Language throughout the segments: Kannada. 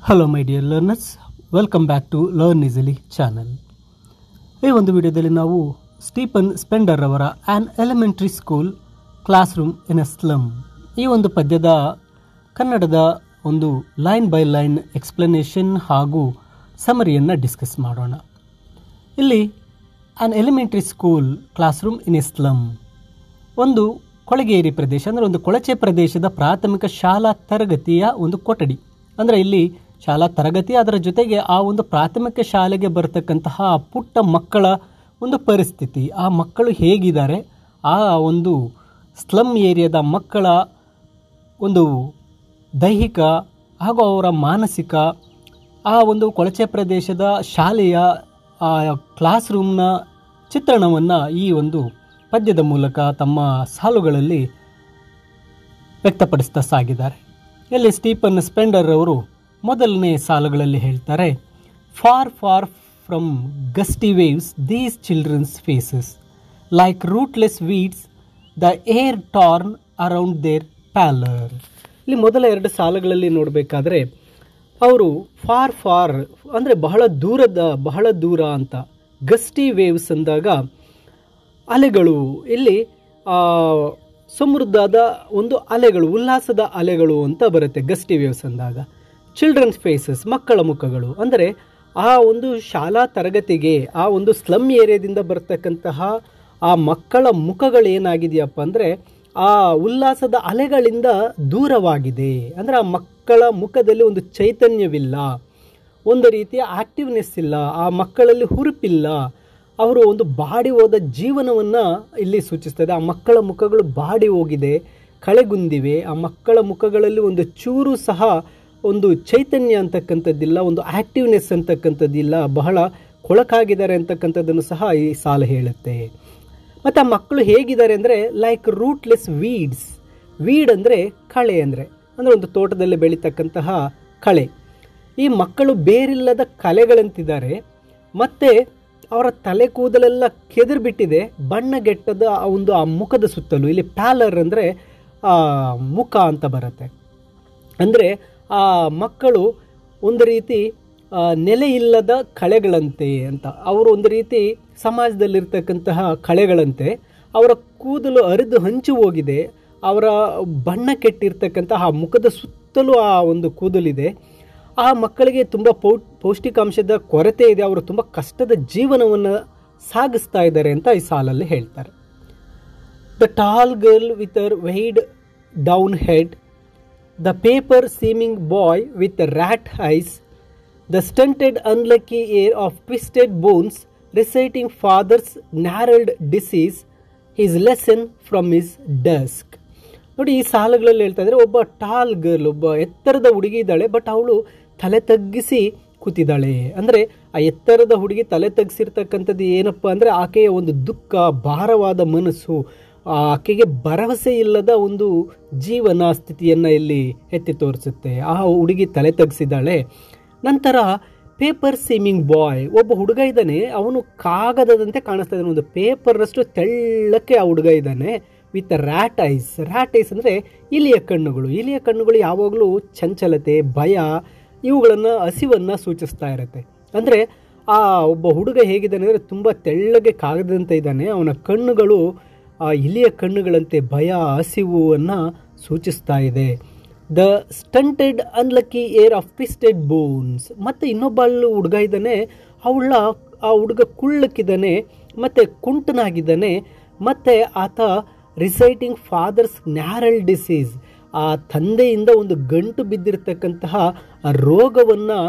Hello my dear learners, welcome back to learn easily channel. ಈ ಒಂದು ವಿಡಿಯೋದಲ್ಲಿ ನಾವು ಸ್ಟೀಫನ್ ಸ್ಪೆಂಡರ್ ಅವರ on elementary school class room in a slum ಈ ಒಂದು ಪದ್ಯದ ಕನ್ನಡದ ಒಂದು ಲೈನ್ ಬೈ ಲೈನ್ ಎಕ್ಸ್ಪ್ಲನೇಷನ್ ಹಾಗೂ ಸಮರಿಯನ್ನು ಡಿಸ್ಕಸ್ ಮಾಡೋಣ. ಇಲ್ಲಿ on elementary school class room in a slum ಒಂದು ಕೊಳಗೇರಿ ಪ್ರದೇಶ, ಅಂದರೆ ಒಂದು ಕೊಳಚೆ ಪ್ರದೇಶದ ಪ್ರಾಥಮಿಕ ಶಾಲಾ ತರಗತಿಯ ಒಂದು ಕೊಠಡಿ. ಅಂದರೆ ಇಲ್ಲಿ ಶಾಲಾ ತರಗತಿ, ಅದರ ಜೊತೆಗೆ ಆ ಒಂದು ಪ್ರಾಥಮಿಕ ಶಾಲೆಗೆ ಬರ್ತಕ್ಕಂತಹ ಪುಟ್ಟ ಮಕ್ಕಳ ಒಂದು ಪರಿಸ್ಥಿತಿ, ಆ ಮಕ್ಕಳು ಹೇಗಿದ್ದಾರೆ, ಆ ಒಂದು ಸ್ಲಮ್ ಏರಿಯಾದ ಮಕ್ಕಳ ಒಂದು ದೈಹಿಕ ಹಾಗೂ ಅವರ ಮಾನಸಿಕ, ಆ ಒಂದು ಕೊಳಚೆ ಪ್ರದೇಶದ ಶಾಲೆಯ ಕ್ಲಾಸ್ ರೂಮ್ನ ಚಿತ್ರಣವನ್ನು ಈ ಒಂದು ಪದ್ಯದ ಮೂಲಕ ತಮ್ಮ ಸಾಲುಗಳಲ್ಲಿ ವ್ಯಕ್ತಪಡಿಸ್ತಾ ಸಾಗಿದ್ದಾರೆ. ಇಲ್ಲಿ ಸ್ಟೀಫನ್ ಸ್ಪೆಂಡರ್ ಅವರು ಮೊದಲನೇ ಸಾಲುಗಳಲ್ಲಿ ಹೇಳ್ತಾರೆ, far far from gusty waves these children's faces like rootless weeds the air torn around their pallor. ಇಲ್ಲಿ ಮೊದಲ ಎರಡು ಸಾಲುಗಳಲ್ಲಿ ನೋಡಬೇಕಾದ್ರೆ ಅವರು ಫಾರ್ ಫಾರ್ ಅಂದರೆ ಬಹಳ ದೂರ ಅಂತ, ಗಸ್ಟಿ ವೇವ್ಸ್ ಅಂದಾಗ ಅಲೆಗಳು, ಇಲ್ಲಿ ಸಮೃದ್ಧದ ಒಂದು ಅಲೆಗಳು, ಉಲ್ಲಾಸದ ಅಲೆಗಳು ಅಂತ ಬರುತ್ತೆ ಗಸ್ಟಿ ವೇವ್ಸ್ ಅಂದಾಗ. ಚಿಲ್ಡ್ರನ್ಸ್ ಫೇಸಸ್, ಮಕ್ಕಳ ಮುಖಗಳು, ಅಂದರೆ ಆ ಒಂದು ಶಾಲಾ ತರಗತಿಗೆ ಆ ಒಂದು ಸ್ಲಮ್ ಏರಿಯಾದಿಂದ ಬರ್ತಕ್ಕಂತಹ ಆ ಮಕ್ಕಳ ಮುಖಗಳೇನಾಗಿದೆಯಪ್ಪ ಅಂದರೆ ಆ ಉಲ್ಲಾಸದ ಅಲೆಗಳಿಂದ ದೂರವಾಗಿದೆ. ಅಂದರೆ ಆ ಮಕ್ಕಳ ಮುಖದಲ್ಲಿ ಒಂದು ಚೈತನ್ಯವಿಲ್ಲ, ಒಂದು ರೀತಿಯ ಆಕ್ಟಿವ್ನೆಸ್ ಇಲ್ಲ, ಆ ಮಕ್ಕಳಲ್ಲಿ ಹುರುಪಿಲ್ಲ, ಅವರು ಒಂದು ಬಾಡಿ ಹೋದ ಜೀವನವನ್ನು ಇಲ್ಲಿ ಸೂಚಿಸ್ತದೆ. ಆ ಮಕ್ಕಳ ಮುಖಗಳು ಬಾಡಿ ಹೋಗಿದೆ, ಕಳೆಗುಂದಿವೆ, ಆ ಮಕ್ಕಳ ಮುಖಗಳಲ್ಲಿ ಒಂದು ಚೂರು ಸಹ ಒಂದು ಚೈತನ್ಯ ಅಂತಕ್ಕಂಥದ್ದಿಲ್ಲ, ಒಂದು ಆಕ್ಟಿವ್ನೆಸ್ ಅಂತಕ್ಕಂಥದ್ದಿಲ್ಲ, ಬಹಳ ಕೊಳಕಾಗಿದ್ದಾರೆ ಅಂತಕ್ಕಂಥದ್ದನ್ನು ಸಹ ಈ ಸಾಲು ಹೇಳುತ್ತೆ. ಮತ್ತು ಆ ಮಕ್ಕಳು ಹೇಗಿದ್ದಾರೆ ಅಂದರೆ ಲೈಕ್ ರೂಟ್ಲೆಸ್ ವೀಡ್ಸ್. ವೀಡ್ ಅಂದರೆ ಕಳೆ, ಅಂದರೆ ಒಂದು ತೋಟದಲ್ಲಿ ಬೆಳೀತಕ್ಕಂತಹ ಕಳೆ. ಈ ಮಕ್ಕಳು ಬೇರಿಲ್ಲದ ಕಲೆಗಳಂತಿದ್ದಾರೆ. ಮತ್ತು ಅವರ ತಲೆ ಕೂದಲೆಲ್ಲ ಕೆದರ್ಬಿಟ್ಟಿದೆ, ಬಣ್ಣಗೆಟ್ಟದ ಆ ಮುಖದ ಸುತ್ತಲೂ, ಇಲ್ಲಿ ಪ್ಯಾಲರ್ ಅಂದರೆ ಮುಖ ಅಂತ ಬರುತ್ತೆ. ಅಂದರೆ ಆ ಮಕ್ಕಳು ಒಂದು ರೀತಿ ನೆಲೆಯಿಲ್ಲದ ಕಳೆಗಳಂತೆ ಅಂತ, ಅವರು ಒಂದು ರೀತಿ ಸಮಾಜದಲ್ಲಿರ್ತಕ್ಕಂತಹ ಕಳೆಗಳಂತೆ. ಅವರ ಕೂದಲು ಹರಿದು ಹಂಚು ಹೋಗಿದೆ, ಅವರ ಬಣ್ಣ ಕೆಟ್ಟಿರ್ತಕ್ಕಂತಹ ಆ ಮುಖದ ಸುತ್ತಲೂ ಆ ಒಂದು ಕೂದಲಿದೆ. ಆ ಮಕ್ಕಳಿಗೆ ತುಂಬ ಪೌಷ್ಟಿಕಾಂಶದ ಕೊರತೆ ಇದೆ, ಅವರು ತುಂಬ ಕಷ್ಟದ ಜೀವನವನ್ನು ಸಾಗಿಸ್ತಾ ಇದ್ದಾರೆ ಅಂತ ಈ ಸಾಲಲ್ಲಿ ಹೇಳ್ತಾರೆ. The tall girl with her weighed down head, the paper seeming boy with rat eyes, the stunted unlucky heir of twisted bones reciting father's gnarled disease his lesson from his desk. ನೋಡಿ, ಈ ಸಾಲುಗಳಲ್ಲಿ ಹೇಳ್ತಾ ಇದ್ದಾರೆ, ಒಬ್ಬ ಟಾಲ್ ಗರ್ಲ್, ಒಬ್ಬ ಎತ್ತರದ ಹುಡುಗಿ ಇದ್ದಾಳೆ, ಬಟ್ ಅವಳು ತಲೆ ತಗ್ಗಿಸಿ ಕೂತಿದ್ದಾಳೆ. ಅಂದರೆ ಆ ಎತ್ತರದ ಹುಡುಗಿ ತಲೆ ತಗ್ಗಿಸಿರ್ತಕ್ಕಂಥದ್ದು ಏನಪ್ಪ ಅಂದರೆ ಆಕೆಯ ಒಂದು ದುಃಖ, ಭಾರವಾದ ಮನಸ್ಸು, ಆಕೆಗೆ ಭರವಸೆ ಇಲ್ಲದ ಒಂದು ಜೀವನ ಸ್ಥಿತಿಯನ್ನು ಇಲ್ಲಿ ಎತ್ತಿ ತೋರಿಸುತ್ತೆ. ಆ ಹುಡುಗಿ ತಲೆ ತಗ್ಗಿಸಿದ್ದಾಳೆ. ನಂತರ ಪೇಪರ್ ಸೀಮಿಂಗ್ ಬಾಯ್, ಒಬ್ಬ ಹುಡುಗ ಇದ್ದಾನೆ, ಅವನು ಕಾಗದದಂತೆ ಕಾಣಿಸ್ತಾ ಇದ್ದಾನೆ, ಒಂದು ಪೇಪರ್ನಷ್ಟು ತೆಳ್ಳಕ್ಕೆ ಆ ಹುಡುಗ ಇದ್ದಾನೆ. With rat ice. Rat ice ಅಂದರೆ ಇಲಿಯ ಕಣ್ಣುಗಳು. ಇಲಿಯ ಕಣ್ಣುಗಳು ಯಾವಾಗಲೂ ಚಂಚಲತೆ, ಭಯ, ಇವುಗಳನ್ನು, ಹಸಿವನ್ನು ಸೂಚಿಸ್ತಾ ಇರುತ್ತೆ. ಅಂದರೆ ಆ ಒಬ್ಬ ಹುಡುಗ ಹೇಗಿದ್ದಾನೆ ಅಂದರೆ ತುಂಬ ತೆಳ್ಳಗೆ ಕಾಗದಂತೆ ಇದ್ದಾನೆ, ಅವನ ಕಣ್ಣುಗಳು ಇಲಿಯ ಕಣ್ಣುಗಳಂತೆ ಭಯ, ಹಸಿವನ್ನು ಸೂಚಿಸ್ತಾ ಇದೆ. The stunted unlucky heir of twisted bones. ಮತ್ತು ಇನ್ನೊಬ್ಬ ಹುಡುಗ ಇದ್ದಾನೆ, ಆ ಹುಡುಗ ಕುಳ್ಳಕ್ಕಿದ್ದಾನೆ, ಮತ್ತು ಕುಂಟನಾಗಿದ್ದಾನೆ, ಮತ್ತು ಆತ ರಿಸೈಟಿಂಗ್ ಫಾದರ್ಸ್ ನ್ಯಾರಲ್ ಡಿಸೀಸ್, ಆ ತಂದೆಯಿಂದ ಒಂದು ಗಂಟು ಬಿದ್ದಿರತಕ್ಕಂತಹ ರೋಗವನ್ನು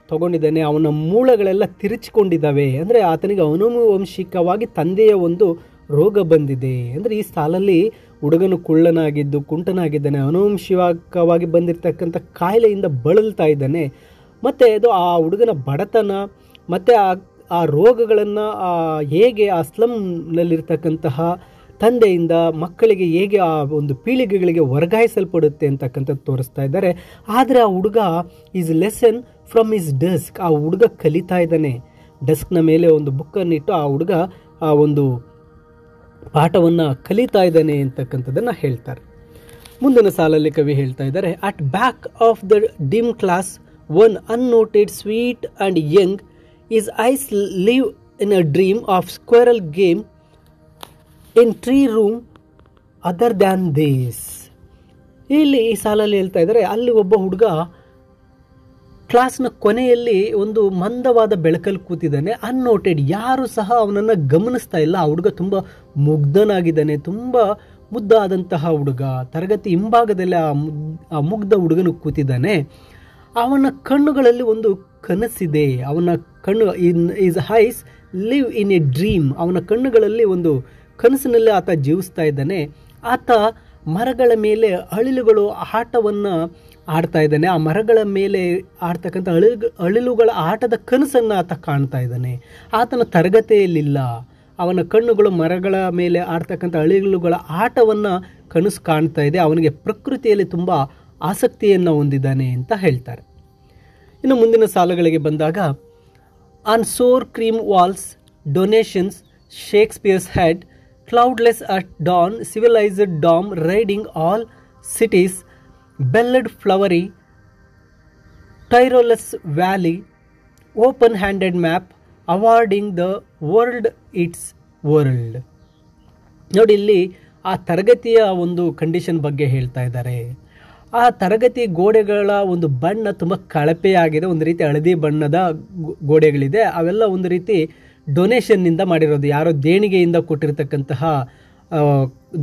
ತಗೊಂಡಿದ್ದಾನೆ, ಅವನ ಮೂಳೆಗಳೆಲ್ಲ ತಿರುಚಿಕೊಂಡಿದ್ದಾವೆ. ಅಂದರೆ ಆತನಿಗೆ ಆನುವಂಶಿಕವಾಗಿ ತಂದೆಯ ಒಂದು ರೋಗ ಬಂದಿದೆ. ಅಂದರೆ ಈ ಸಾಲಲ್ಲಿ ಹುಡುಗನು ಕುಳ್ಳನಾಗಿದ್ದು ಕುಂಟನಾಗಿದ್ದಾನೆ, ಆನುವಂಶಿಕವಾಗಿ ಬಂದಿರತಕ್ಕಂಥ ಕಾಯಿಲೆಯಿಂದ ಬಳಲ್ತಾ ಇದ್ದಾನೆ. ಮತ್ತು ಅದು ಆ ಹುಡುಗನ ಬಡತನ ಮತ್ತು ಆ ರೋಗಗಳನ್ನು ಹೇಗೆ ಆ ಸ್ಲಮ್ನಲ್ಲಿರ್ತಕ್ಕಂತಹ ತಂದೆಯಿಂದ ಮಕ್ಕಳಿಗೆ ಹೇಗೆ ಆ ಒಂದು ಪೀಳಿಗೆಗಳಿಗೆ ವರ್ಗಾಯಿಸಲ್ಪಡುತ್ತೆ ಅಂತಕ್ಕಂಥದ್ದು ತೋರಿಸ್ತಾ ಇದ್ದಾರೆ. ಆದರೆ ಆ ಹುಡುಗ is lesson from his desk, ಆ ಹುಡುಗ ಕಲಿತಾ ಇದ್ದಾನೆ. ಡೆಸ್ಕ್ನ ಮೇಲೆ ಒಂದು ಬುಕ್ಕನ್ನಿಟ್ಟು ಆ ಹುಡುಗ ಆ ಒಂದು ಪಾಠವನ್ನು ಕಲಿತಾ ಇದ್ದಾನೆ ಅಂತಕ್ಕಂಥದ್ದನ್ನು ಹೇಳ್ತಾರೆ. ಮುಂದಿನ ಸಾಲಲ್ಲಿ ಕವಿ ಹೇಳ್ತಾ ಇದ್ದಾರೆ, at back of the dim class one unnoted, sweet and young, his eyes live in a dream of squirrel game in tree room other than this. ಇಲ್ಲಿ ಈ ಸಾಲಲ್ಲಿ ಹೇಳ್ತಾ ಇದ್ದಾರೆ, ಅಲ್ಲಿ ಒಬ್ಬ ಹುಡುಗ ಕ್ಲಾಸ್ನ ಕೊನೆಯಲ್ಲಿ ಒಂದು ಮಂದವಾದ ಬೆಳಕಲ್ಲಿ ಕೂತಿದ್ದಾನೆ. ಅನ್ನೋಟೆಡ್, ಯಾರು ಸಹ ಅವನನ್ನು ಗಮನಿಸ್ತಾ ಇಲ್ಲ. ಆ ಹುಡುಗ ತುಂಬ ಮುಗ್ಧನಾಗಿದ್ದಾನೆ, ತುಂಬ ಮುದ್ದಾದಂತಹ ಹುಡುಗ. ತರಗತಿ ಹಿಂಭಾಗದಲ್ಲಿ ಆ ಮುಗ್ಧ ಹುಡುಗನು ಕೂತಿದ್ದಾನೆ. ಅವನ ಕಣ್ಣುಗಳಲ್ಲಿ ಒಂದು ಕನಸಿದೆ. ಅವನ ಕಣ್ಣು his eyes live in a dream. ಅವನ ಕಣ್ಣುಗಳಲ್ಲಿ ಒಂದು ಕನಸಿನಲ್ಲಿ ಆತ ಜೀವಿಸ್ತಾ ಇದ್ದಾನೆ. ಆತ ಮರಗಳ ಮೇಲೆ ಅಳಿಲುಗಳು ಆಟವನ್ನು ಆಡ್ತಾ ಇದ್ದಾನೆ. ಆ ಮರಗಳ ಮೇಲೆ ಆಡ್ತಕ್ಕಂಥ ಅಳಿಲುಗಳ ಆಟದ ಕನಸನ್ನು ಆತ ಕಾಣ್ತಾ ಇದ್ದಾನೆ. ಆತನ ತರಗತಿಯಲ್ಲಿಲ್ಲ. ಅವನ ಕಣ್ಣುಗಳು ಮರಗಳ ಮೇಲೆ ಆಡ್ತಕ್ಕಂಥ ಅಳಿಲುಗಳ ಆಟವನ್ನು ಕನಸು ಕಾಣ್ತಾ ಇದೆ. ಅವನಿಗೆ ಪ್ರಕೃತಿಯಲ್ಲಿ ತುಂಬ ಆಸಕ್ತಿಯನ್ನು ಹೊಂದಿದ್ದಾನೆ ಅಂತ ಹೇಳ್ತಾರೆ. ಇನ್ನು ಮುಂದಿನ ಸಾಲುಗಳಿಗೆ ಬಂದಾಗ, on sour cream walls donations Shakespeare's head, cloudless at dawn, civilized dom riding all cities, belled flowery, Tyrolus valley, open-handed map, awarding the world its world. ನೋಡಿ, ಇಲ್ಲಿ ಆ ತರಗತಿಯ ಒಂದು ಕಂಡೀಷನ್ ಬಗ್ಗೆ ಹೇಳ್ತಾ ಇದ್ದಾರೆ. ಆ ತರಗತಿ ಗೋಡೆಗಳ ಒಂದು ಬಣ್ಣ ತುಂಬ ಕಳಪೆಯಾಗಿದೆ. ಒಂದು ರೀತಿ ಹಳದಿ ಬಣ್ಣದ ಗೋಡೆಗಳಿದೆ. ಅವೆಲ್ಲ ಒಂದು ರೀತಿ ಡೊನೇಷನ್ನಿಂದ ಮಾಡಿರೋದು, ಯಾರೋ ದೇಣಿಗೆಯಿಂದ ಕೊಟ್ಟಿರ್ತಕ್ಕಂತಹ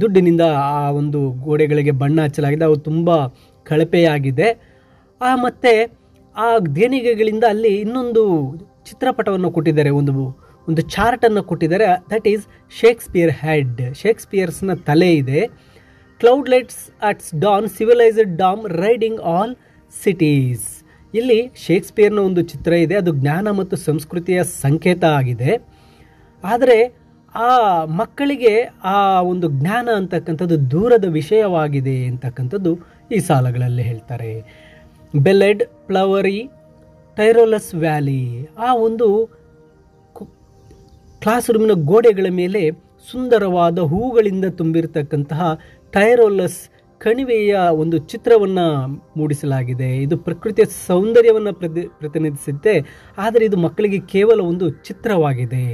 ದುಡ್ಡಿನಿಂದ ಆ ಒಂದು ಗೋಡೆಗಳಿಗೆ ಬಣ್ಣ ಹಚ್ಚಲಾಗಿದೆ. ಅವು ತುಂಬ ಕಳಪೆಯಾಗಿದೆ. ಮತ್ತು ಆ ದೇಣಿಗೆಗಳಿಂದ ಅಲ್ಲಿ ಇನ್ನೊಂದು ಚಿತ್ರಪಟವನ್ನು ಕೊಟ್ಟಿದ್ದಾರೆ, ಒಂದು ಚಾರ್ಟನ್ನು ಕೊಟ್ಟಿದ್ದಾರೆ. That is Shakespeare head. ಶೇಕ್ಸ್ಪಿಯರ್ಸ್ನ ತಲೆ ಇದೆ. Cloudless at dawn, civilized dome riding all cities. ಇಲ್ಲಿ ಶೇಕ್ಸ್ಪಿಯರ್ನ ಒಂದು ಚಿತ್ರ ಇದೆ. ಅದು ಜ್ಞಾನ ಮತ್ತು ಸಂಸ್ಕೃತಿಯ ಸಂಕೇತ ಆಗಿದೆ. ಆದರೆ ಆ ಮಕ್ಕಳಿಗೆ ಆ ಒಂದು ಜ್ಞಾನ ಅಂತಕ್ಕಂಥದ್ದು ದೂರದ ವಿಷಯವಾಗಿದೆ ಅಂತಕ್ಕಂಥದ್ದು ಈ ಸಾಲಗಳಲ್ಲಿ ಹೇಳ್ತಾರೆ. ಬೆಲೆಡ್ ಫ್ಲವರಿ ಟೈರೋಲಸ್ ವ್ಯಾಲಿ. ಆ ಒಂದು ಕ್ಲಾಸ್ ರೂಮಿನ ಗೋಡೆಗಳ ಮೇಲೆ ಸುಂದರವಾದ ಹೂಗಳಿಂದ ತುಂಬಿರತಕ್ಕಂತಹ ಟೈರೋಲಸ್ ಕಣಿವೆಯ ಒಂದು ಚಿತ್ರವನ್ನು ಮೂಡಿಸಲಾಗಿದೆ. ಇದು ಪ್ರಕೃತಿಯ ಸೌಂದರ್ಯವನ್ನು ಪ್ರತಿನಿಧಿಸುತ್ತೆ. ಆದರೆ ಇದು ಮಕ್ಕಳಿಗೆ ಕೇವಲ ಒಂದು ಚಿತ್ರವಾಗಿದೆ.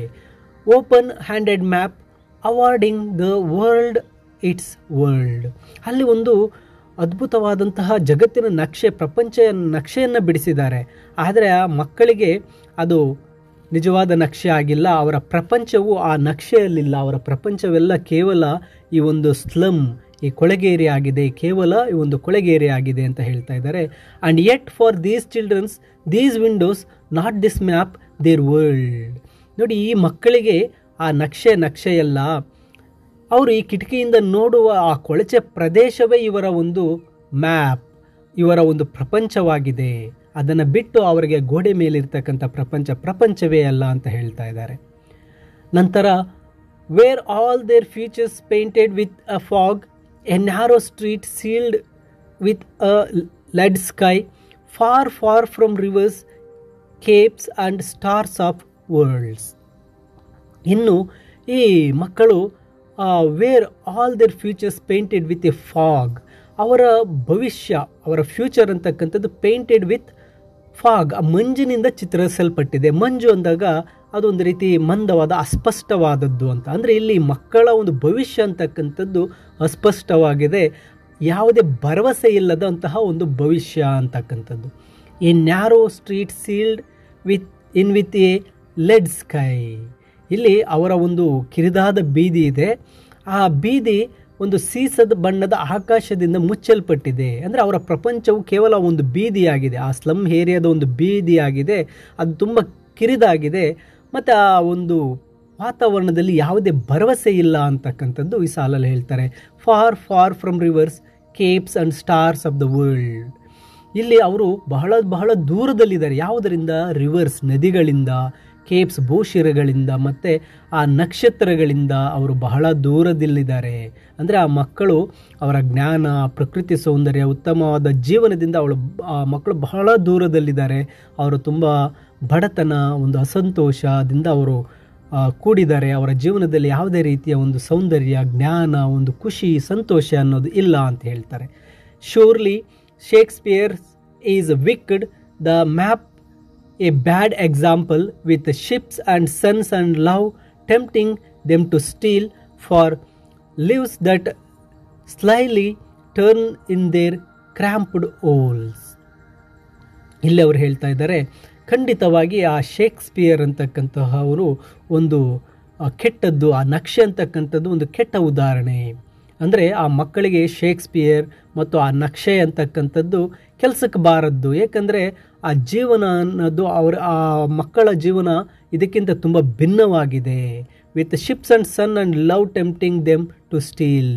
Open handed map awarding the world it's world. ಅಲ್ಲಿ ಒಂದು ಅದ್ಭುತವಾದಂತಹ ಜಗತ್ತಿನ ನಕ್ಷೆ, ಪ್ರಪಂಚ ನಕ್ಷೆಯನ್ನು ಬಿಡಿಸಿದ್ದಾರೆ. ಆದರೆ ಆ ಮಕ್ಕಳಿಗೆ ಅದು ನಿಜವಾದ ನಕ್ಷೆ ಆಗಿಲ್ಲ. ಅವರ ಪ್ರಪಂಚವು ಆ ನಕ್ಷೆಯಲ್ಲಿಲ್ಲ. ಅವರ ಪ್ರಪಂಚವೆಲ್ಲ ಕೇವಲ ಈ ಒಂದು ಸ್ಲಮ್, ಈ ಕೊಳೆಗೇರಿ ಆಗಿದೆ, ಕೇವಲ ಈ ಒಂದು ಕೊಳೆಗೇರಿ ಆಗಿದೆ ಅಂತ ಹೇಳ್ತಾ ಇದ್ದಾರೆ. And yet for these childrens these windows not this map their world. ನೋಡಿ, ಈ ಮಕ್ಕಳಿಗೆ ಆ ನಕ್ಷೆಯಲ್ಲ, ಅವರು ಈ ಕಿಟಕಿಯಿಂದ ನೋಡುವ ಆ ಕೊಳಚೆ ಪ್ರದೇಶವೇ ಇವರ ಒಂದು ಮ್ಯಾಪ್, ಇವರ ಒಂದು ಪ್ರಪಂಚವಾಗಿದೆ. ಅದನ್ನು ಬಿಟ್ಟು ಅವರಿಗೆ ಗೋಡೆ ಮೇಲಿರ್ತಕ್ಕಂಥ ಪ್ರಪಂಚವೇ ಅಲ್ಲ ಅಂತ ಹೇಳ್ತಾ ಇದ್ದಾರೆ. ನಂತರ, where all their futures painted with a fog, a narrow street sealed with a lead sky, far far from rivers, capes and stars of worlds. ಇನ್ನು ಈ ಮಕ್ಕಳು where all their futures painted with a fog, ಅವರ ಭವಿಷ್ಯ, ಅವರ ಫ್ಯೂಚರ್ ಅಂತಕ್ಕಂಥದ್ದು ಪೇಂಟೆಡ್ ವಿತ್ ಫಾಗ್, ಆ ಮಂಜಿನಿಂದ ಚಿತ್ರಿಸಲ್ಪಟ್ಟಿದೆ. ಮಂಜು ಅಂದಾಗ ಅದೊಂದು ರೀತಿ ಮಂದವಾದ, ಅಸ್ಪಷ್ಟವಾದದ್ದು ಅಂತ. ಅಂದರೆ ಇಲ್ಲಿ ಮಕ್ಕಳ ಒಂದು ಭವಿಷ್ಯ ಅಂತಕ್ಕಂಥದ್ದು ಅಸ್ಪಷ್ಟವಾಗಿದೆ. ಯಾವುದೇ ಭರವಸೆ ಇಲ್ಲದಂತಹ ಒಂದು ಭವಿಷ್ಯ ಅಂತಕ್ಕಂಥದ್ದು. A narrow street sealed with a lead sky. ಇಲ್ಲಿ ಅವರ ಒಂದು ಕಿರಿದಾದ ಬೀದಿ ಇದೆ. ಆ ಬೀದಿ ಒಂದು ಸೀಸದ ಬಣ್ಣದ ಆಕಾಶದಿಂದ ಮುಚ್ಚಲ್ಪಟ್ಟಿದೆ. ಅಂದರೆ ಅವರ ಪ್ರಪಂಚವು ಕೇವಲ ಒಂದು ಬೀದಿಯಾಗಿದೆ. ಆ ಸ್ಲಮ್ ಏರಿಯಾದ ಒಂದು ಬೀದಿಯಾಗಿದೆ. ಅದು ತುಂಬ ಕಿರಿದಾಗಿದೆ. ಮತ್ತು ಆ ಒಂದು ವಾತಾವರಣದಲ್ಲಿ ಯಾವುದೇ ಭರವಸೆ ಇಲ್ಲ ಅಂತಕ್ಕಂಥದ್ದು ಈ ಸಾಲಲ್ಲಿ ಹೇಳ್ತಾರೆ. Far far from rivers, capes and stars of the world. ಇಲ್ಲಿ ಅವರು ಬಹಳ ದೂರದಲ್ಲಿದ್ದಾರೆ. ಯಾವುದರಿಂದ? ರಿವರ್ಸ್, ನದಿಗಳಿಂದ, ಕೇಪ್ಸ್, ಭೂಶಿರಗಳಿಂದ, ಮತ್ತು ಆ ನಕ್ಷತ್ರಗಳಿಂದ ಅವರು ಬಹಳ ದೂರದಲ್ಲಿದ್ದಾರೆ. ಅಂದರೆ ಆ ಮಕ್ಕಳು ಅವರ ಜ್ಞಾನ, ಪ್ರಕೃತಿ ಸೌಂದರ್ಯ, ಉತ್ತಮವಾದ ಜೀವನದಿಂದ ಆ ಮಕ್ಕಳು ಬಹಳ ದೂರದಲ್ಲಿದ್ದಾರೆ. ಅವರು ತುಂಬ ಬಡತನ, ಒಂದು ಅಸಂತೋಷದಿಂದ ಅವರು ಕೂಡಿದ್ದಾರೆ. ಅವರ ಜೀವನದಲ್ಲಿ ಯಾವುದೇ ರೀತಿಯ ಒಂದು ಸೌಂದರ್ಯ, ಜ್ಞಾನ, ಒಂದು ಖುಷಿ, ಸಂತೋಷ ಅನ್ನೋದು ಇಲ್ಲ ಅಂತ ಹೇಳ್ತಾರೆ. Surely Shakespeare is wicked the map a bad example with ships and suns and love tempting them to steal for lives that slyly turn in their cramped holes. ಇಲ್ಲಿ ಅವರು ಹೇಳ್ತಾ ಇದ್ದಾರೆ, ಖಂಡಿತವಾಗಿ ಆ ಶೇಕ್ಸ್ಪಿಯರ್ ಅಂತಕ್ಕಂತಹ ಅವರು ಒಂದು ಕೆಟ್ಟದ್ದು, ಆ ನಕ್ಷೆ ಅಂತಕ್ಕಂಥದ್ದು ಒಂದು ಕೆಟ್ಟ ಉದಾಹರಣೆ. ಅಂದರೆ ಆ ಮಕ್ಕಳಿಗೆ ಶೇಕ್ಸ್ಪಿಯರ್ ಮತ್ತು ಆ ನಕ್ಷೆ ಅಂತಕ್ಕಂಥದ್ದು ಕೆಲಸಕ್ಕೆ ಬಾರದ್ದು. ಏಕೆಂದರೆ ಆ ಜೀವನ ಅನ್ನೋದು ಆ ಮಕ್ಕಳ ಜೀವನ ಇದಕ್ಕಿಂತ ತುಂಬ ಭಿನ್ನವಾಗಿದೆ. With ships and sun and love tempting them to steal.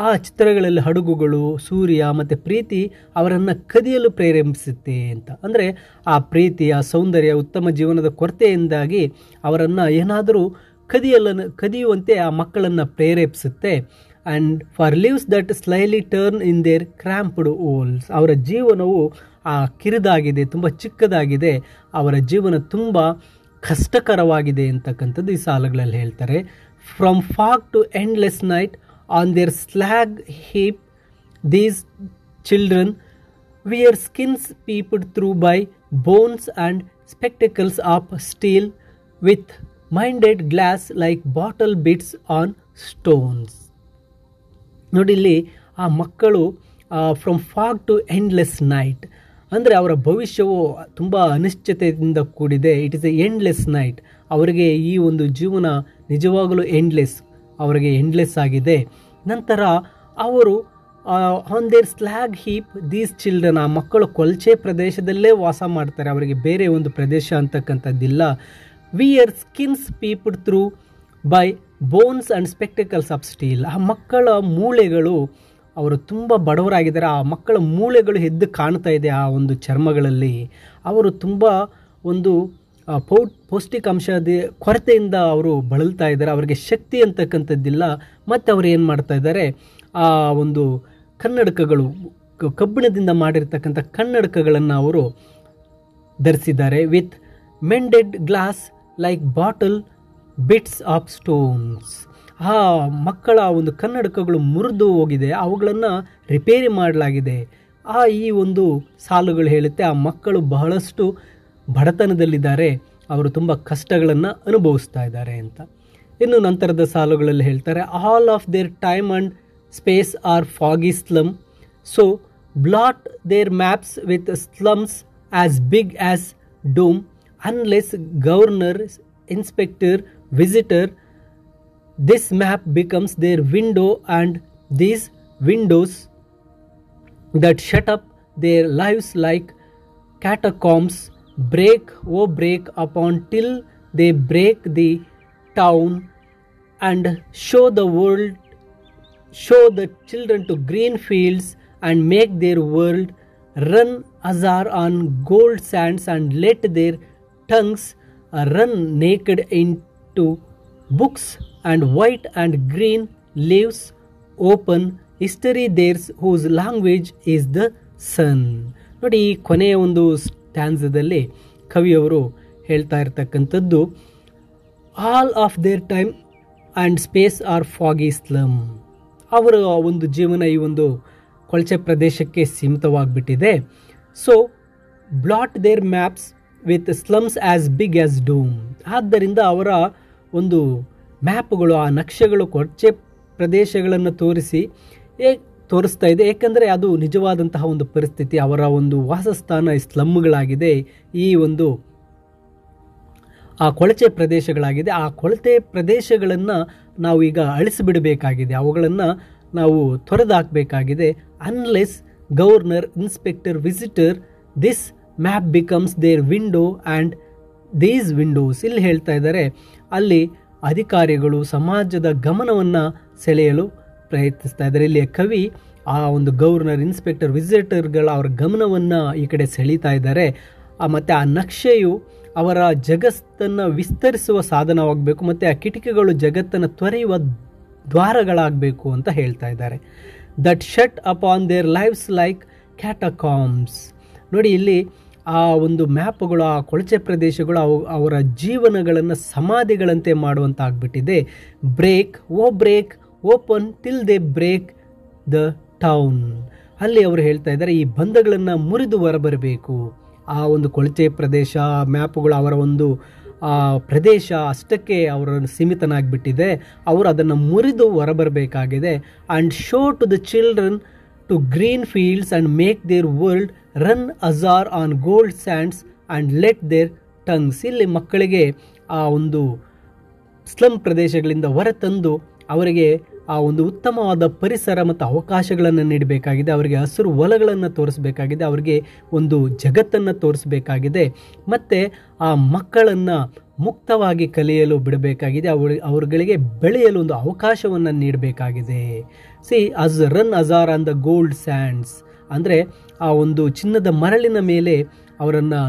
ಆ ಚಿತ್ರಗಳಲ್ಲಿ ಹಡಗುಗಳು, ಸೂರ್ಯ ಮತ್ತು ಪ್ರೀತಿ ಅವರನ್ನು ಕದಿಯಲು ಪ್ರೇರೇಪಿಸುತ್ತೆ ಅಂತ. ಅಂದರೆ ಆ ಪ್ರೀತಿ, ಆ ಸೌಂದರ್ಯ, ಉತ್ತಮ ಜೀವನದ ಕೊರತೆಯಿಂದಾಗಿ ಅವರನ್ನು ಏನಾದರೂ ಕದಿಯುವಂತೆ ಆ ಮಕ್ಕಳನ್ನು ಪ್ರೇರೇಪಿಸುತ್ತೆ. And far lives that slyly turn in their cramped holes. ಅವರ ಜೀವನವು ಆ ಕಿರಿದಾಗಿದೆ, ತುಂಬ ಚಿಕ್ಕದಾಗಿದೆ, ಅವರ ಜೀವನ ತುಂಬ ಕಷ್ಟಕರವಾಗಿದೆ ಅಂತಕ್ಕಂಥದ್ದು ಈ ಸಾಲುಗಳಲ್ಲಿ ಹೇಳ್ತಾರೆ. From fog to endless night on their slag heap these children wear skins peeped through by bones and spectacles of steel with minded glass like bottle bits on stones. ನೋಡಿ, ಇಲ್ಲಿ ಆ ಮಕ್ಕಳು from fog to endless night ಅಂದರೆ ಅವರ ಭವಿಷ್ಯವು ತುಂಬ ಅನಿಶ್ಚಿತೆಯಿಂದ ಕೂಡಿದೆ. It is a endless night. ಅವರಿಗೆ ಈ ಒಂದು ಜೀವನ ನಿಜವಾಗಲೂ ಅವರಿಗೆ ಎಂಡ್ಲೆಸ್ ಆಗಿದೆ. ನಂತರ ಅವರು on their slag heap these children, ಆ ಮಕ್ಕಳು ಕೊಲ್ಚೆ ಪ್ರದೇಶದಲ್ಲೇ ವಾಸ ಮಾಡ್ತಾರೆ, ಅವರಿಗೆ ಬೇರೆ ಒಂದು ಪ್ರದೇಶ ಅಂತಕ್ಕಂಥದ್ದಿಲ್ಲ. Wear skins peeped through by bones and spectacles of steel. ಆ ಮಕ್ಕಳ ಮೂಳೆಗಳು, ಅವರು ತುಂಬ ಬಡವರಾಗಿದ್ದಾರೆ, ಆ ಮಕ್ಕಳ ಮೂಳೆಗಳು ಎದ್ದು ಕಾಣ್ತಾ ಇದೆ ಆ ಒಂದು ಚರ್ಮಗಳಲ್ಲಿ. ಅವರು ತುಂಬ ಒಂದು ಪೌಷ್ಟಿಕಾಂಶದ ಕೊರತೆಯಿಂದ ಅವರು ಬಳಲ್ತಾ ಇದ್ದಾರೆ, ಅವರಿಗೆ ಶಕ್ತಿ ಅಂತಕ್ಕಂಥದ್ದಿಲ್ಲ. ಮತ್ತು ಅವರು ಏನು ಮಾಡ್ತಾ ಇದ್ದಾರೆ, ಆ ಒಂದು ಕನ್ನಡಕಗಳು, ಕಬ್ಬಿಣದಿಂದ ಮಾಡಿರ್ತಕ್ಕಂಥ ಕನ್ನಡಕಗಳನ್ನು ಅವರು ಧರಿಸಿದ್ದಾರೆ. With mended glass like bottle bits of stones. ಆ ಮಕ್ಕಳ ಒಂದು ಕನ್ನಡಕಗಳು ಮುರಿದು ಹೋಗಿದೆ, ಅವುಗಳನ್ನು ರಿಪೇರಿ ಮಾಡಲಾಗಿದೆ. ಈ ಒಂದು ಸಾಲುಗಳು ಹೇಳುತ್ತೆ ಆ ಮಕ್ಕಳು ಬಹಳಷ್ಟು ಬಡತನದಲ್ಲಿದ್ದಾರೆ, ಅವರು ತುಂಬ ಕಷ್ಟಗಳನ್ನು ಅನುಭವಿಸ್ತಾ ಇದ್ದಾರೆ ಅಂತ. ಇನ್ನು ನಂತರದ ಸಾಲುಗಳಲ್ಲಿ ಹೇಳ್ತಾರೆ, all of their time and space are foggy slum, so blot their maps with slums as big as doom, unless governor, inspector, visitor, this map becomes their window, and these windows that shut up their lives like catacombs break upon till they break the town and show the children to green fields and make their world run azar on gold sands and let their tongues run naked into books and white and green leaves open history theirs whose language is the sun. ನೋಡಿ, ಈ ಕೊನೆಯ ಒಂದು ಸ್ಟ್ಯಾನ್ಸದಲ್ಲಿ ಕವಿಯವರು ಹೇಳ್ತಾ ಇರ್ತಕ್ಕಂಥದ್ದು, all of their time and space are foggy slum. ಅವರ ಒಂದು ಜೀವನ ಈ ಒಂದು ಕೊಳಚೆ ಪ್ರದೇಶಕ್ಕೆ ಸೀಮಿತವಾಗಿಬಿಟ್ಟಿದೆ. So blot their maps with slums as big as doom. ಆದ್ದರಿಂದ ಅವರ ಒಂದು ಮ್ಯಾಪ್ಗಳು, ಆ ನಕ್ಷೆಗಳು ಕೊಳಚೆ ಪ್ರದೇಶಗಳನ್ನು ತೋರಿಸ್ತಾ ಇದೆ. ಏಕೆಂದರೆ ಅದು ನಿಜವಾದಂತಹ ಒಂದು ಪರಿಸ್ಥಿತಿ. ಅವರ ಒಂದು ವಾಸಸ್ಥಾನ ಸ್ಲಮ್ಗಳಾಗಿದೆ, ಈ ಒಂದು ಆ ಕೊಳಚೆ ಪ್ರದೇಶಗಳಾಗಿದೆ. ಆ ಕೊಳಚೆ ಪ್ರದೇಶಗಳನ್ನು ನಾವು ಈಗ ಅಳಿಸಿಬಿಡಬೇಕಾಗಿದೆ, ಅವುಗಳನ್ನು ನಾವು ತೊರೆದಾಕಬೇಕಾಗಿದೆ. Unless governor, inspector, visitor, this map becomes their window and these windows. ಇಲ್ಲಿ ಹೇಳ್ತಾ ಇದ್ದಾರೆ, ಅಲ್ಲಿ ಅಧಿಕಾರಿಗಳು ಸಮಾಜದ ಗಮನವನ್ನು ಸೆಳೆಯಲು ಪ್ರಯತ್ನಿಸ್ತಾ ಇದ್ದಾರೆ. ಇಲ್ಲಿ ಕವಿ ಆ ಒಂದು ಗವರ್ನರ್, ಇನ್ಸ್ಪೆಕ್ಟರ್, ವಿಸಿಟರ್ಗಳ ಅವರ ಗಮನವನ್ನು ಈ ಕಡೆ ಸೆಳೀತಾ ಇದ್ದಾರೆ. ಮತ್ತು ಆ ನಕ್ಷೆಯು ಅವರ ಜಗತ್ತನ್ನು ವಿಸ್ತರಿಸುವ ಸಾಧನವಾಗಬೇಕು, ಮತ್ತು ಆ ಕಿಟಕಿಗಳು ಜಗತ್ತನ್ನು ತೊರೆಯುವ ದ್ವಾರಗಳಾಗಬೇಕು ಅಂತ ಹೇಳ್ತಾ ಇದ್ದಾರೆ. That shut upon their lives like catacombs. ನೋಡಿ, ಇಲ್ಲಿ ಆ ಒಂದು ಮ್ಯಾಪ್ಗಳು, ಆ ಕೊಳಚೆ ಪ್ರದೇಶಗಳು ಅವರ ಜೀವನಗಳನ್ನು ಸಮಾಧಿಗಳಂತೆ ಮಾಡುವಂತ ಆಗ್ಬಿಟ್ಟಿದೆ. Break open till they break the town. ಅಲ್ಲಿ ಅವರು ಹೇಳ್ತಾ ಇದ್ದಾರೆ, ಈ ಬಂಧಗಳನ್ನು ಮುರಿದು ಹೊರಬರಬೇಕು. ಆ ಒಂದು ಕೊಳಚೆ ಪ್ರದೇಶ, ಮ್ಯಾಪ್ಗಳು ಅವರ ಒಂದು ಪ್ರದೇಶ ಅಷ್ಟಕ್ಕೆ ಅವರನ್ನು ಸೀಮಿತನಾಗಿಬಿಟ್ಟಿದೆ. ಅವರು ಅದನ್ನು ಮುರಿದು ಹೊರಬರಬೇಕಾಗಿದೆ. And show to the children to green fields and make their world run azure on gold sands and let their tongues. ಇಲ್ಲಿ ಮಕ್ಕಳಿಗೆ ಆ ಒಂದು ಸ್ಲಮ್ ಪ್ರದೇಶಗಳಿಂದ ಹೊರತಂದು ಅವರಿಗೆ ಆ ಒಂದು ಉತ್ತಮವಾದ ಪರಿಸರ ಮತ್ತು ಅವಕಾಶಗಳನ್ನು ನೀಡಬೇಕಾಗಿದೆ. ಅವರಿಗೆ ಹಸಿರು ಹೊಲಗಳನ್ನು ತೋರಿಸಬೇಕಾಗಿದೆ. ಅವರಿಗೆ ಒಂದು ಜಗತ್ತನ್ನು ತೋರಿಸಬೇಕಾಗಿದೆ. ಮತ್ತು ಆ ಮಕ್ಕಳನ್ನು ಮುಕ್ತವಾಗಿ ಕಲಿಯಲು ಬಿಡಬೇಕಾಗಿದೆ. ಅವರುಗಳಿಗೆ ಬೆಳೆಯಲು ಒಂದು ಅವಕಾಶವನ್ನು ನೀಡಬೇಕಾಗಿದೆ. As run azure on the gold sands ಅಂದರೆ ಆ ಒಂದು ಚಿನ್ನದ ಮರಳಿನ ಮೇಲೆ ಅವರನ್ನು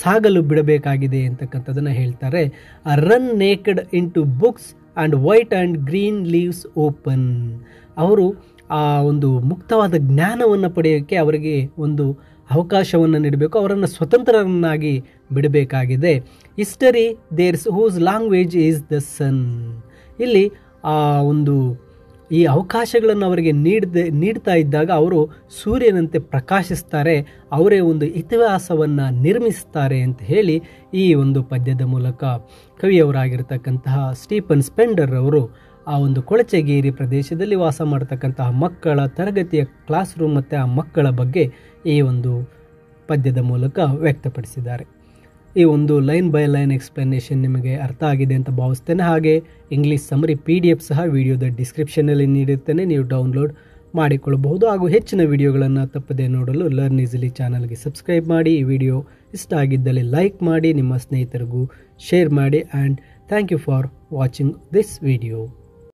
ಸಾಗಲು ಬಿಡಬೇಕಾಗಿದೆ ಅಂತಕ್ಕಂಥದ್ದನ್ನು ಹೇಳ್ತಾರೆ. Run naked into books and white and green leaves open. ಅವರು ಆ ಒಂದು ಮುಕ್ತವಾದ ಜ್ಞಾನವನ್ನು ಪಡೆಯೋಕ್ಕೆ ಅವರಿಗೆ ಒಂದು ಅವಕಾಶವನ್ನು ನೀಡಬೇಕು. ಅವರನ್ನು ಸ್ವತಂತ್ರರನ್ನಾಗಿ ಬಿಡಬೇಕಾಗಿದೆ. History theirs whose language is the sun. ಇಲ್ಲಿ ಆ ಒಂದು ಈ ಅವಕಾಶಗಳನ್ನು ಅವರಿಗೆ ನೀಡ್ತಾ ಇದ್ದಾಗ ಅವರು ಸೂರ್ಯನಂತೆ ಪ್ರಕಾಶಿಸ್ತಾರೆ, ಅವರೇ ಒಂದು ಇತಿಹಾಸವನ್ನು ನಿರ್ಮಿಸ್ತಾರೆ ಅಂತ ಹೇಳಿ ಈ ಒಂದು ಪದ್ಯದ ಮೂಲಕ ಕವಿಯವರಾಗಿರ್ತಕ್ಕಂತಹ ಸ್ಟೀಫನ್ ಸ್ಪೆಂಡರ್ ಅವರು ಆ ಒಂದು ಕೊಳಚೆಗೇರಿ ಪ್ರದೇಶದಲ್ಲಿ ವಾಸ ಮಾಡತಕ್ಕಂತಹ ಮಕ್ಕಳ ತರಗತಿಯ ಕ್ಲಾಸ್ ರೂಮ್ ಮತ್ತು ಆ ಮಕ್ಕಳ ಬಗ್ಗೆ ಈ ಒಂದು ಪದ್ಯದ ಮೂಲಕ ವ್ಯಕ್ತಪಡಿಸಿದ್ದಾರೆ. ಈ ಒಂದು ಲೈನ್ ಬೈ ಲೈನ್ ಎಕ್ಸ್ಪ್ಲನೇಷನ್ ನಿಮಗೆ ಅರ್ಥ ಆಗಿದೆ ಅಂತ ಭಾವಿಸ್ತೇನೆ. ಹಾಗೆ ಇಂಗ್ಲೀಷ್ ಸಮರಿ PDF ಸಹ ವಿಡಿಯೋದ ಡಿಸ್ಕ್ರಿಪ್ಷನಲ್ಲಿ ನೀಡುತ್ತೇನೆ, ನೀವು ಡೌನ್ಲೋಡ್ ಮಾಡಿಕೊಳ್ಳಬಹುದು. ಹಾಗೂ ಹೆಚ್ಚಿನ ವಿಡಿಯೋಗಳನ್ನು ತಪ್ಪದೇ ನೋಡಲು ಲರ್ನ್ ಈಸಿಲಿ ಚಾನಲ್ಗೆ ಸಬ್ಸ್ಕ್ರೈಬ್ ಮಾಡಿ. ಈ ವಿಡಿಯೋ ಇಷ್ಟ ಆಗಿದ್ದಲ್ಲಿ ಲೈಕ್ ಮಾಡಿ, ನಿಮ್ಮ ಸ್ನೇಹಿತರಿಗೂ ಶೇರ್ ಮಾಡಿ. And thank you for watching this video.